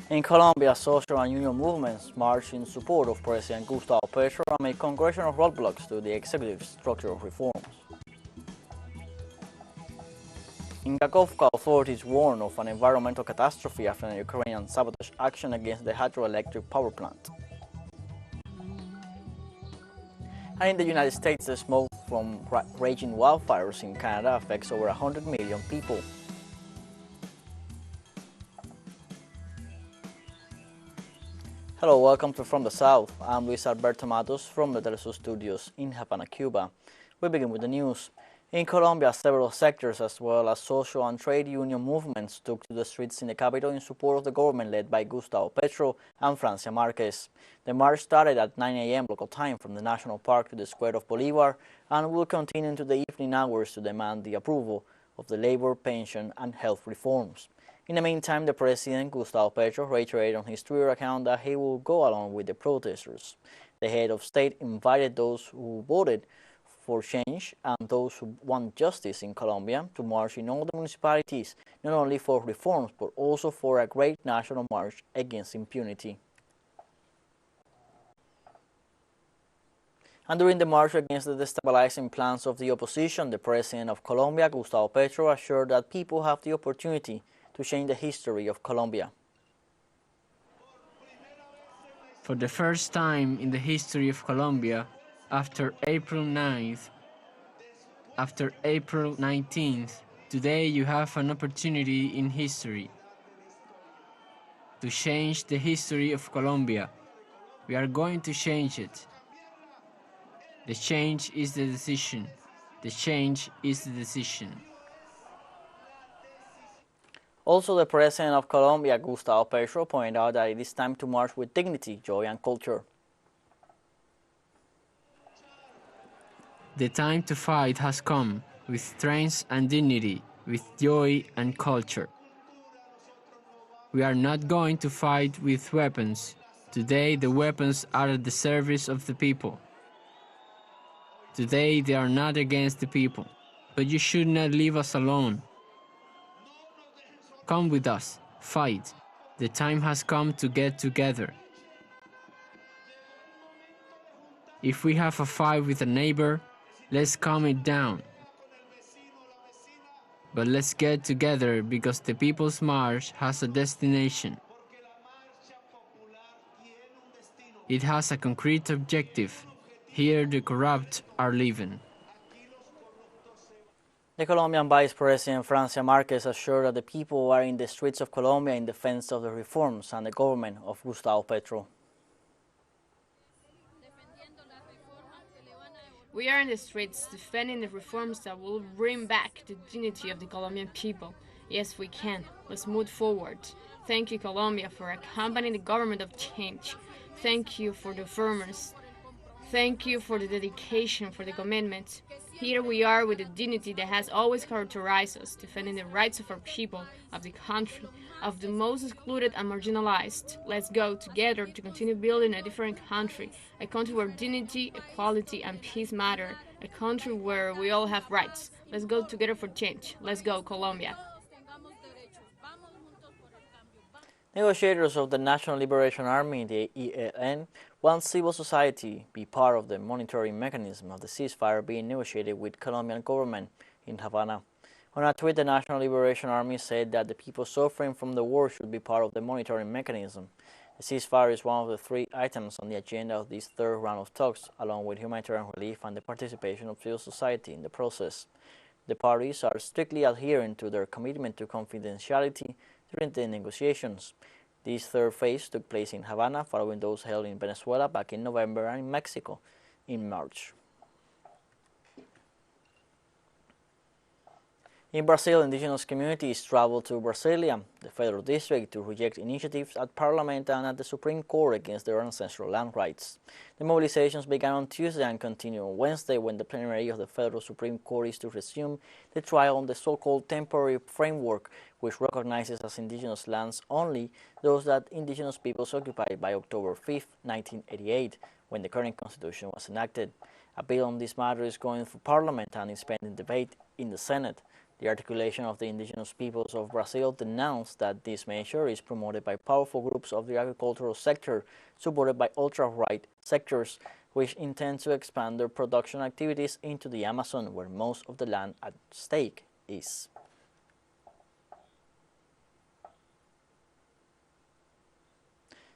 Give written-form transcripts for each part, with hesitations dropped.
In Colombia, social and union movements marched in support of President Gustavo Petro amid congressional roadblocks to the executive structural reforms. In Kakhovka, authorities warn of an environmental catastrophe after an Ukrainian sabotage action against the hydroelectric power plant. And in the United States, the smoke from raging wildfires in Canada affects over 100 million people. Hello, welcome to From the South. I'm Luis Alberto Matos from the teleSUR studios in Havana, Cuba. We begin with the news. In Colombia, several sectors as well as social and trade union movements took to the streets in the capital in support of the government led by Gustavo Petro and Francia Marquez. The march started at 9 a.m. local time from the National Park to the Square of Bolivar and will continue into the evening hours to demand the approval of the labor, pension and health reforms. In the meantime, the president, Gustavo Petro, reiterated on his Twitter account that he will go along with the protesters. The head of state invited those who voted for change and those who want justice in Colombia to march in all the municipalities, not only for reforms, but also for a great national march against impunity. And during the march against the destabilizing plans of the opposition, the president of Colombia, Gustavo Petro, assured that people have the opportunity to change the history of Colombia. For the first time in the history of Colombia, after April 9th, after April 19th, today you have an opportunity in history to change the history of Colombia. We are going to change it. The change is the decision. The change is the decision. Also, the president of Colombia, Gustavo Petro, pointed out that it is time to march with dignity, joy and culture. The time to fight has come, with strength and dignity, with joy and culture. We are not going to fight with weapons. Today the weapons are at the service of the people. Today they are not against the people. But you should not leave us alone. Come with us, fight. The time has come to get together. If we have a fight with a neighbor, let's calm it down. But let's get together because the People's March has a destination. It has a concrete objective. Here the corrupt are living. The Colombian Vice President Francia Marquez assured that the people are in the streets of Colombia in defense of the reforms and the government of Gustavo Petro. We are in the streets defending the reforms that will bring back the dignity of the Colombian people. Yes, we can. Let's move forward. Thank you, Colombia, for accompanying the government of change. Thank you for the firmness. Thank you for the dedication, for the commitment. Here we are with the dignity that has always characterized us, defending the rights of our people, of the country, of the most excluded and marginalized. Let's go together to continue building a different country, a country where dignity, equality, and peace matter, a country where we all have rights. Let's go together for change. Let's go, Colombia. Negotiators of the National Liberation Army, the ELN, want civil society be part of the monitoring mechanism of the ceasefire being negotiated with Colombian government in Havana. On a tweet, the National Liberation Army said that the people suffering from the war should be part of the monitoring mechanism. The ceasefire is one of the 3 items on the agenda of this third round of talks, along with humanitarian relief and the participation of civil society in the process. The parties are strictly adhering to their commitment to confidentiality during the negotiations. This third phase took place in Havana, following those held in Venezuela back in November and in Mexico in March. In Brazil, indigenous communities traveled to Brasilia, the federal district, to reject initiatives at Parliament and at the Supreme Court against their ancestral land rights. The mobilizations began on Tuesday and continue on Wednesday, when the plenary of the Federal Supreme Court is to resume the trial on the so-called temporary framework, which recognizes as indigenous lands only those that indigenous peoples occupied by October 5, 1988, when the current constitution was enacted. A bill on this matter is going through Parliament and is pending debate in the Senate. The articulation of the indigenous peoples of Brazil denounced that this measure is promoted by powerful groups of the agricultural sector, supported by ultra-right sectors, which intend to expand their production activities into the Amazon, where most of the land at stake is.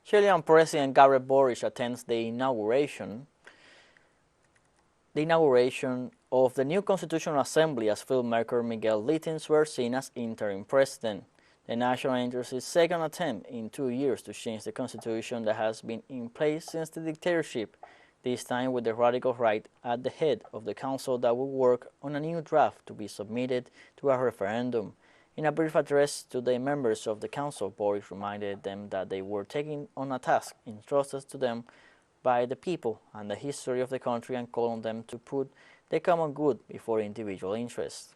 Chilean President Gabriel Boric attends the inauguration of the new Constitutional Assembly as filmmaker Miguel Litins were seen as interim president. The national interest's second attempt in 2 years to change the constitution that has been in place since the dictatorship, this time with the radical right at the head of the council that will work on a new draft to be submitted to a referendum. In a brief address to the members of the council, Boric reminded them that they were taking on a task entrusted to them by the people and the history of the country, and called on them to put the common good before individual interests.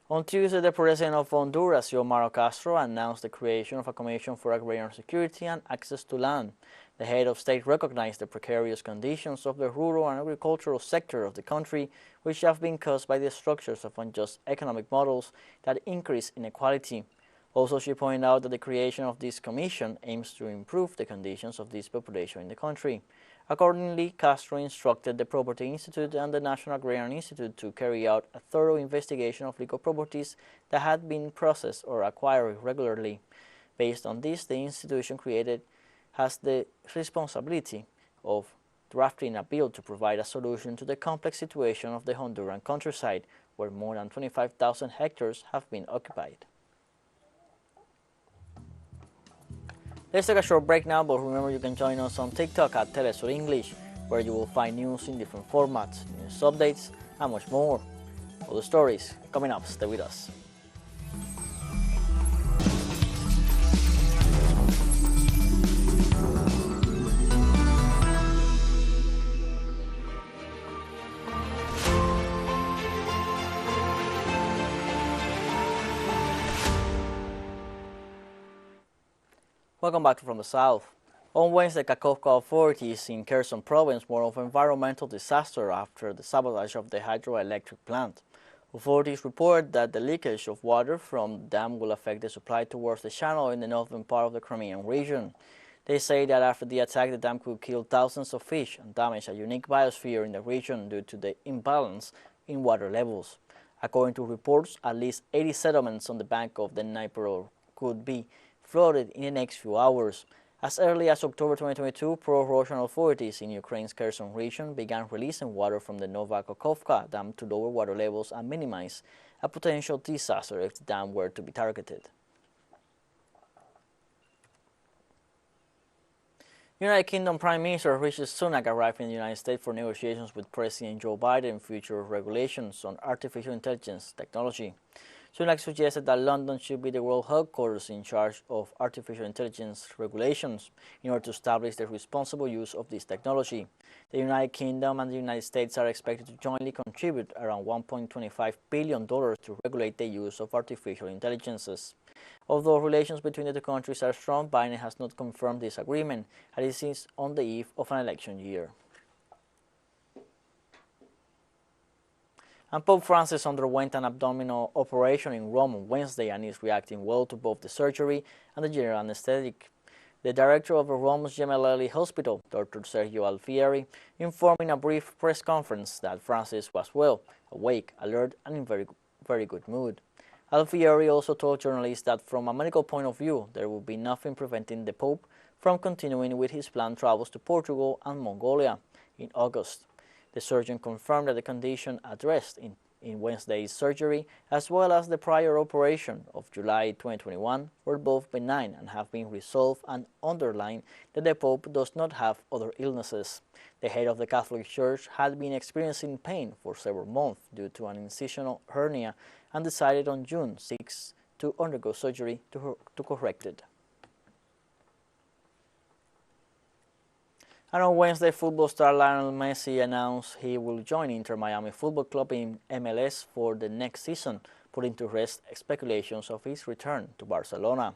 On Tuesday, the President of Honduras, Xiomara Castro, announced the creation of a Commission for Agrarian Security and Access to Land. The head of state recognized the precarious conditions of the rural and agricultural sector of the country, which have been caused by the structures of unjust economic models that increase inequality. Also, she pointed out that the creation of this commission aims to improve the conditions of this population in the country. Accordingly, Castro instructed the Property Institute and the National Agrarian Institute to carry out a thorough investigation of legal properties that had been processed or acquired irregularly. Based on this, the institution created has the responsibility of drafting a bill to provide a solution to the complex situation of the Honduran countryside, where more than 25,000 hectares have been occupied. Let's take a short break now, but remember you can join us on TikTok at teleSUR English, where you will find news in different formats, news updates, and much more. All the stories coming up. Stay with us. Welcome back from the south. On Wednesday, Kakhovka authorities in Kherson province warned of environmental disaster after the sabotage of the hydroelectric plant. Authorities report that the leakage of water from the dam will affect the supply towards the channel in the northern part of the Crimean region. They say that after the attack, the dam could kill thousands of fish and damage a unique biosphere in the region due to the imbalance in water levels. According to reports, at least 80 settlements on the bank of the Dnipro could be flooded in the next few hours. As early as October 2022, pro-Russian authorities in Ukraine's Kherson region began releasing water from the Nova Kakhovka dam to lower water levels and minimize a potential disaster if the dam were to be targeted. United Kingdom Prime Minister Rishi Sunak arrived in the United States for negotiations with President Joe Biden on future regulations on artificial intelligence technology. Sunak suggested that London should be the world headquarters in charge of artificial intelligence regulations in order to establish the responsible use of this technology. The United Kingdom and the United States are expected to jointly contribute around $1.25 billion to regulate the use of artificial intelligences. Although relations between the two countries are strong, Biden has not confirmed this agreement, as it is on the eve of an election year. And Pope Francis underwent an abdominal operation in Rome on Wednesday and is reacting well to both the surgery and the general anesthetic. The director of the Rome's Gemelli Hospital, Dr. Sergio Alfieri, informed in a brief press conference that Francis was well, awake, alert, and in very good mood. Alfieri also told journalists that from a medical point of view, there will be nothing preventing the Pope from continuing with his planned travels to Portugal and Mongolia in August. The surgeon confirmed that the condition addressed in Wednesday's surgery, as well as the prior operation of July 2021, were both benign and have been resolved, and underlined that the Pope does not have other illnesses. The head of the Catholic Church had been experiencing pain for several months due to an incisional hernia and decided on June 6 to undergo surgery to correct it. And on Wednesday, football star Lionel Messi announced he will join Inter Miami Football Club in MLS for the next season, putting to rest speculations of his return to Barcelona.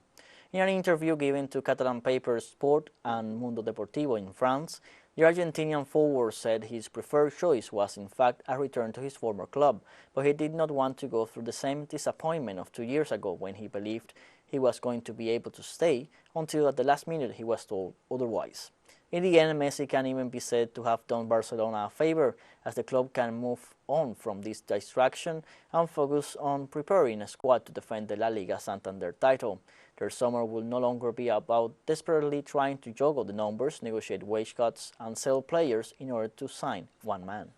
In an interview given to Catalan papers Sport and Mundo Deportivo in France, the Argentinian forward said his preferred choice was in fact a return to his former club, but he did not want to go through the same disappointment of 2 years ago when he believed he was going to be able to stay until at the last minute he was told otherwise. In the end, Messi can even be said to have done Barcelona a favor, as the club can move on from this distraction and focus on preparing a squad to defend the La Liga Santander title. Their summer will no longer be about desperately trying to juggle the numbers, negotiate wage cuts, and sell players in order to sign one man.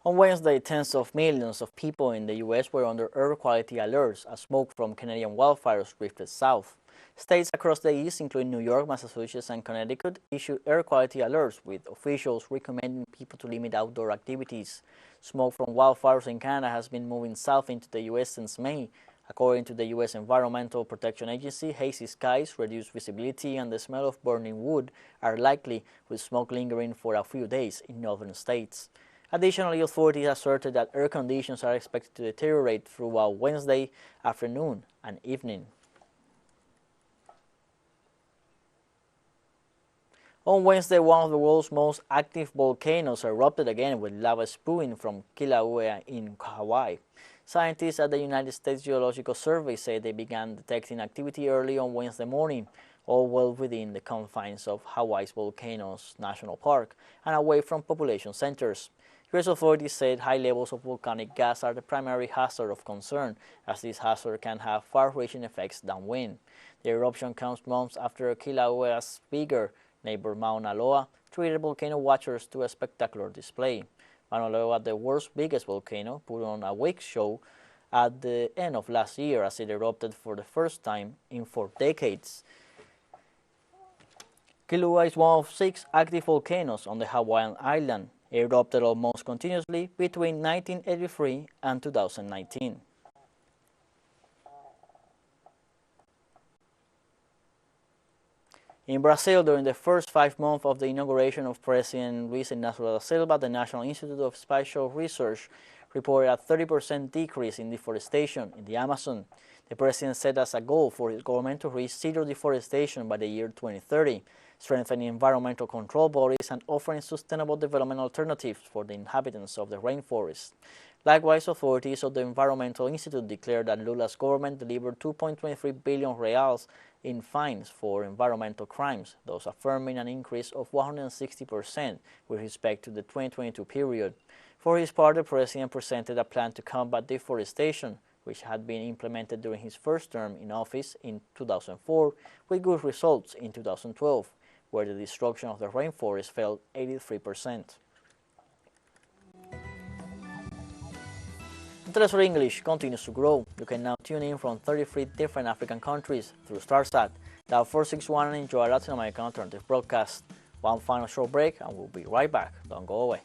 On Wednesday, tens of millions of people in the U.S. were under air quality alerts as smoke from Canadian wildfires drifted south. States across the East, including New York, Massachusetts, and Connecticut, issued air quality alerts, with officials recommending people to limit outdoor activities. Smoke from wildfires in Canada has been moving south into the U.S. since May. According to the U.S. Environmental Protection Agency, hazy skies, reduced visibility, and the smell of burning wood are likely, with smoke lingering for a few days in northern states. Additionally, authorities asserted that air conditions are expected to deteriorate throughout Wednesday afternoon and evening. On Wednesday, one of the world's most active volcanoes erupted again, with lava spewing from Kilauea in Hawaii. Scientists at the United States Geological Survey say they began detecting activity early on Wednesday morning, all well within the confines of Hawaii's Volcanoes National Park and away from population centers. U.S. authorities said high levels of volcanic gas are the primary hazard of concern, as this hazard can have far-reaching effects downwind. The eruption comes months after Kilauea's bigger neighbor Mauna Loa treated volcano watchers to a spectacular display. Mauna Loa, the world's biggest volcano, put on a wake show at the end of last year as it erupted for the first time in 4 decades. Kilauea is one of 6 active volcanoes on the Hawaiian island. It erupted almost continuously between 1983 and 2019. In Brazil, during the first 5 months of the inauguration of President Luiz Inácio da Silva, the National Institute of Spatial Research reported a 30% decrease in deforestation in the Amazon. The president set as a goal for his government to reach zero deforestation by the year 2030, strengthening environmental control bodies and offering sustainable development alternatives for the inhabitants of the rainforest. Likewise, authorities of the Environmental Institute declared that Lula's government delivered 2.23 billion reals in fines for environmental crimes, thus affirming an increase of 160% with respect to the 2022 period. For his part, the president presented a plan to combat deforestation, which had been implemented during his first term in office in 2004, with good results in 2012, where the destruction of the rainforest fell 83%. teleSUR English continues to grow. You can now tune in from 33 different African countries through StarSat, dial 461 and enjoy a Latin American alternative broadcast. One final short break and we'll be right back. Don't go away.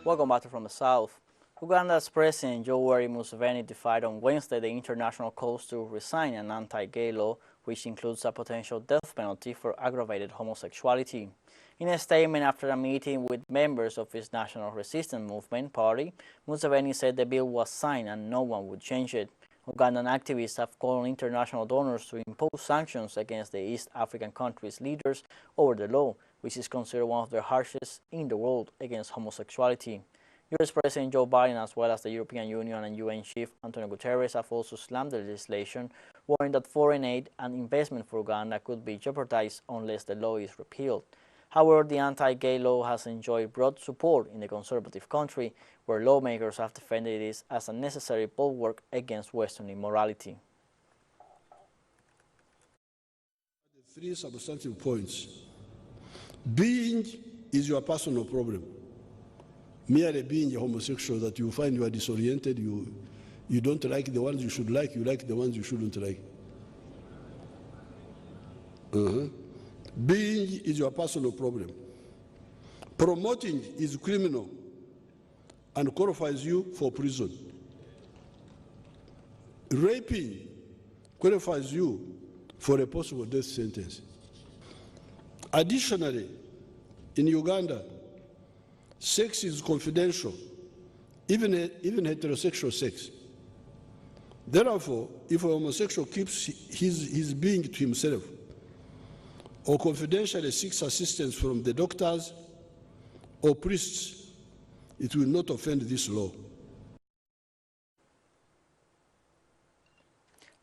Welcome back to From the South. Uganda's President Yoweri Museveni defied on Wednesday the international calls to resign an anti-gay law which includes a potential death penalty for aggravated homosexuality. In a statement after a meeting with members of his National Resistance Movement party, Museveni said the bill was signed and no one would change it. Ugandan activists have called on international donors to impose sanctions against the East African country's leaders over the law, which is considered one of the harshest in the world against homosexuality. U.S. President Joe Biden, as well as the European Union and UN Chief Antonio Guterres, have also slammed the legislation, warning that foreign aid and investment for Uganda could be jeopardized unless the law is repealed. However, the anti-gay law has enjoyed broad support in the conservative country, where lawmakers have defended it as a necessary bulwark against Western immorality. Three substantive points. Being is your personal problem. Merely being a homosexual, that you find you are disoriented, you don't like the ones you should like, you like the ones you shouldn't like. Being is your personal problem. Promoting is criminal and qualifies you for prison. Raping qualifies you for a possible death sentence. Additionally, in Uganda, sex is confidential, even heterosexual sex. Therefore, if a homosexual keeps his being to himself or confidentially seeks assistance from the doctors or priests, it will not offend this law.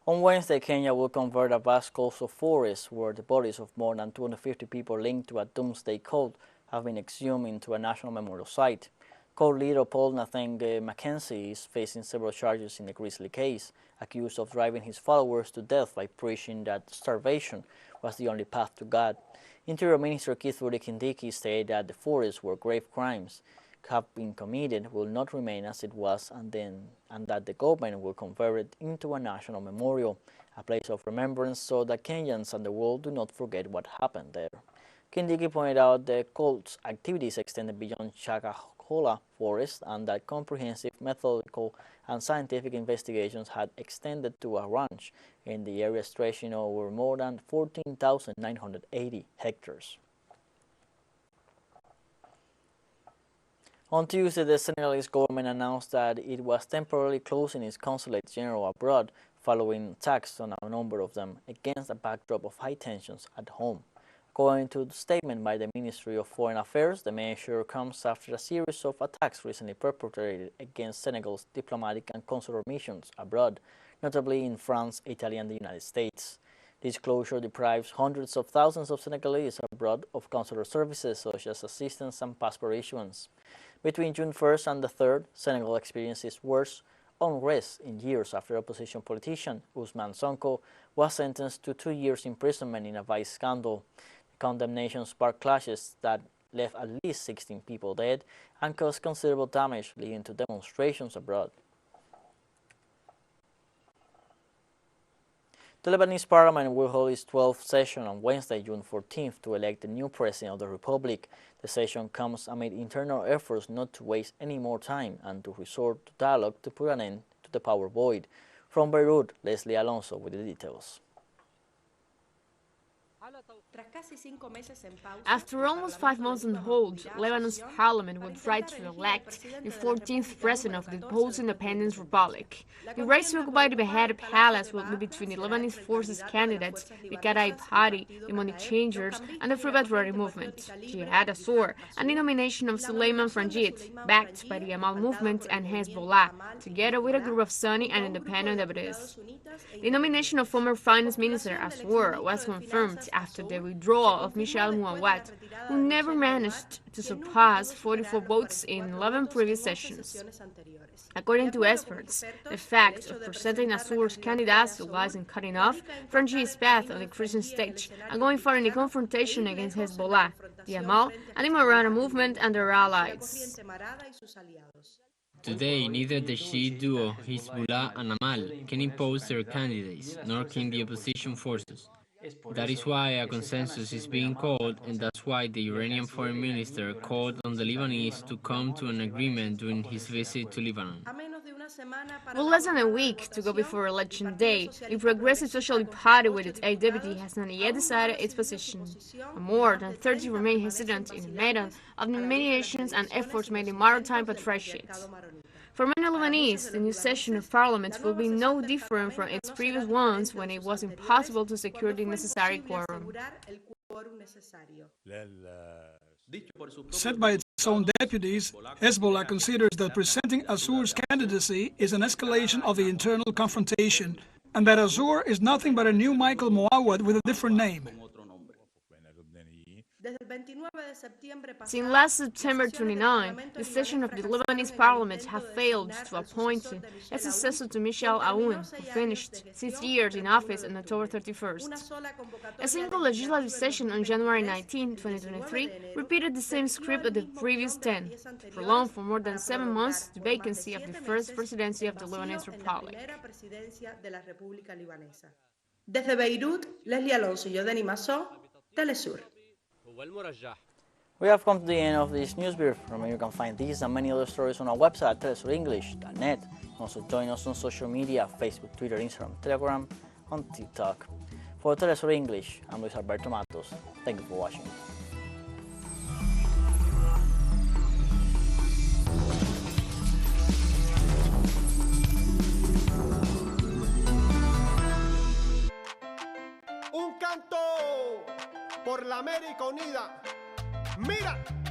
On Wednesday, Kenya will convert a vast coastal forest where the bodies of more than 250 people linked to a doomsday cult have been exhumed into a national memorial site. Cult leader Paul Nathan Mackenzie is facing several charges in the grisly case, accused of driving his followers to death by preaching that starvation was the only path to God. Interior Minister Kithure Kindiki stated that the forests where grave crimes have been committed will not remain as it was, and that the government will convert it into a national memorial, a place of remembrance so that Kenyans and the world do not forget what happened there. Kindiki pointed out the cult's activities extended beyond Kakhovka forest and that comprehensive methodical and scientific investigations had extended to a ranch in the area stretching over more than 14,980 hectares. On Tuesday, the Senegalese government announced that it was temporarily closing its consulates general abroad following attacks on a number of them against a backdrop of high tensions at home. According to the statement by the Ministry of Foreign Affairs, the measure comes after a series of attacks recently perpetrated against Senegal's diplomatic and consular missions abroad, notably in France, Italy, and the United States. This closure deprives hundreds of thousands of Senegalese abroad of consular services such as assistance and passport issuance. Between June 1st and the 3rd, Senegal experienced its worst unrest in years after opposition politician Ousmane Sonko was sentenced to 2 years imprisonment in a vice scandal. The condemnation sparked clashes that left at least 16 people dead and caused considerable damage, leading to demonstrations abroad. The Lebanese parliament will hold its 12th session on Wednesday, June 14th, to elect the new president of the republic. The session comes amid internal efforts not to waste any more time and to resort to dialogue to put an end to the power void. From Beirut, Leslie Alonso with the details. After almost 5 months on hold, Lebanon's parliament would try to elect the 14th president of the post-independence republic. The race to occupy the Beheaded Palace will be between the Lebanese forces candidates, the Qadai Party, the Money Changers, and the Free Patriotic Movement, teleSUR, and the nomination of Suleiman Franjit, backed by the Amal movement and Hezbollah, together with a group of Sunni and independent deputies. The nomination of former finance minister Assour was confirmed after the withdrawal of Michel Mouawad, who never managed to surpass 44 votes in 11 previous sessions. According to experts, the fact of presenting Assour's candidacy wasn't cutting off Franjit's path on the Christian stage and going far in the confrontation against Hezbollah, the Amal, and the Marana movement and their allies. Today, neither the Shiite duo Hezbollah and Amal can impose their candidates, nor can the opposition forces. That is why a consensus is being called, and that's why the Iranian foreign minister called on the Lebanese to come to an agreement during his visit to Lebanon. With less than a week to go before election day, the Progressive Socialist Party with its 8 deputies has not yet decided its position. More than 30 remain hesitant in the matter of the mediations and efforts made in maritime patriarchate. For many Lebanese, the new session of parliament will be no different from its previous ones when it was impossible to secure the necessary quorum. Said by its own deputies, Hezbollah considers that presenting Assour's candidacy is an escalation of the internal confrontation, and that Assour is nothing but a new Michael Mouawad with a different name. Since last September 29, the session of the Lebanese parliament have failed to appoint a successor to Michel Aoun, who finished 6 years in office on October 31st. A single legislative session on January 19, 2023, repeated the same script of the previous 10, to prolong for more than 7 months the vacancy of the first presidency of the Lebanese Republic. Desde Beirut, Leslie Alonso y Yodeni Massó, teleSUR. We have come to the end of this news brief. Remember, you can find these and many other stories on our website at telesurenglish.net. Also join us on social media, Facebook, Twitter, Instagram, Telegram, and TikTok. For teleSUR English, I'm Luis Alberto Matos. Thank you for watching. Un canto por la América Unida. Mira.